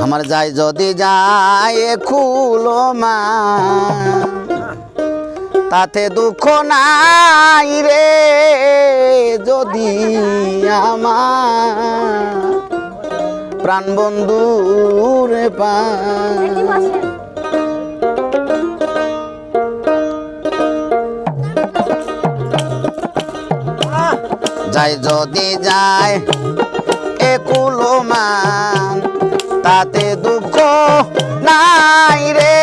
আমার যাই যদি যায় খুলো মা তাতে দুঃখ নাই রে যদি আমার প্রাণ বন্ধু রে পা যাই যদি যায় একুলো মান তাতে দুঃখ নাই রে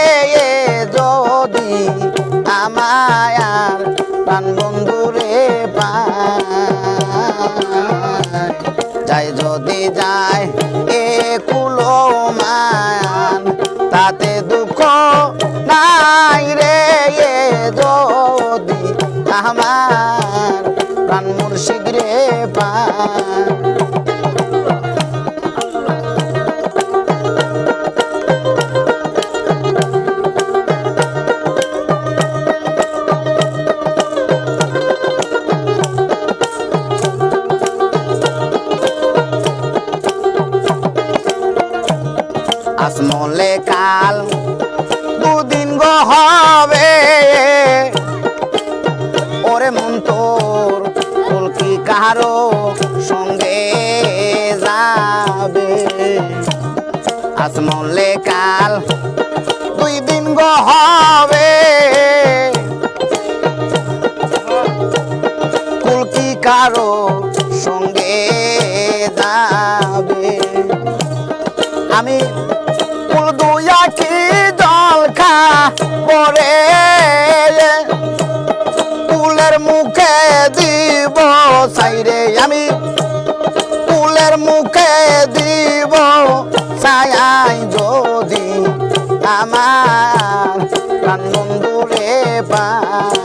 যদি আমায় প্রাণ বন্ধু রে পায় যাই যদি যায় একুলো মান তাতে দুঃখ নাই রে যদি আমার প্রাণ মুর্শিদ রে পায় আসমলে কাল দুদিন গো হবে ওরে মন তোর কলকি কারো সঙ্গে যাবে আসমলে কাল 2 দিন গো হবে কলকি কারো সঙ্গে যাবে আমি ফুল দুয়া কি জল খা পরে ফুলের মুখে দিব সাইরে আমি ফুলের মুখে দিব ছায়াই যদি আমার প্রাণ বন্ধু রে পায়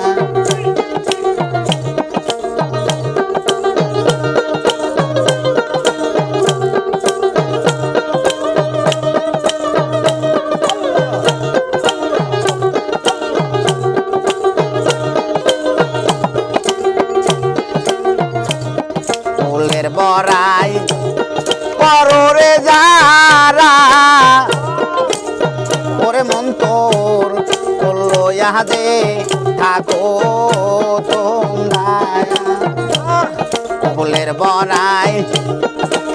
বড়াই পরে যারা ওরে মন তোর করলো ইহাদে থাকো তোমরা ফুলের বড়াই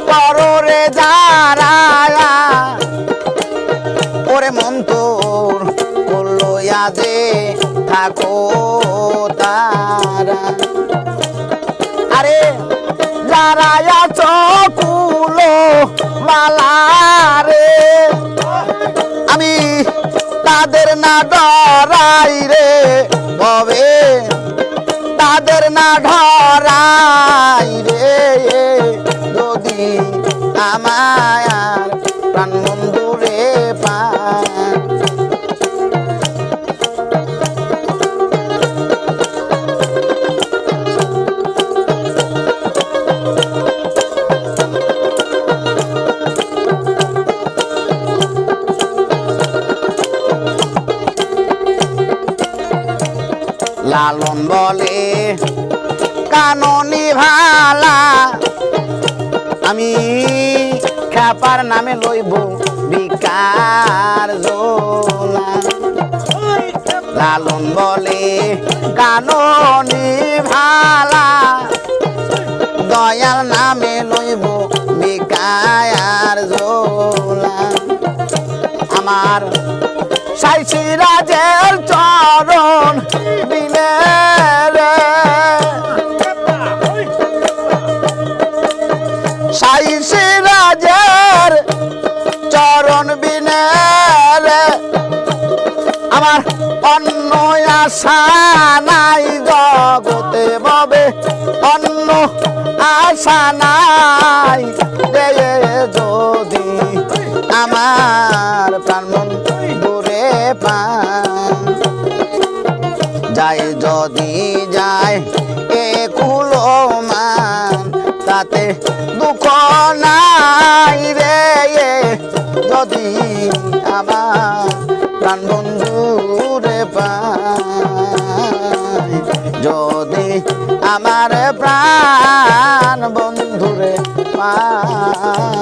পরে যারা ওরে মন তোর করলো ইহাদে থাকো তারা আরে যারা চকুলো মালা রে আমি তাদের না ডরাই রে ভবে তাদের না ডরাই রে যদি আমায় প্রাণ বন্ধু রে পায় লালন বলে কাননি ভালা আমি খেপার নামে লইব বিকার জোলা লালন বলে কাননি ভালা দয়াল নামে লইব বিকার জোলা আমার সাইসি রাজের চরণ বিনে রে সাইসি রাজের চরণ বিনে রে আমার অন্য আশা নাই জগতে ববে অন্য আশা নাই রে যদি আমার প্রাণ বন্ধু রে পায় যায় যদি যায় একুলো মান তাতে দুঃখ নাই রে যদি আমার প্রাণ বন্ধু রে পায় যদি আমার প্রাণ বন্ধু রে পায়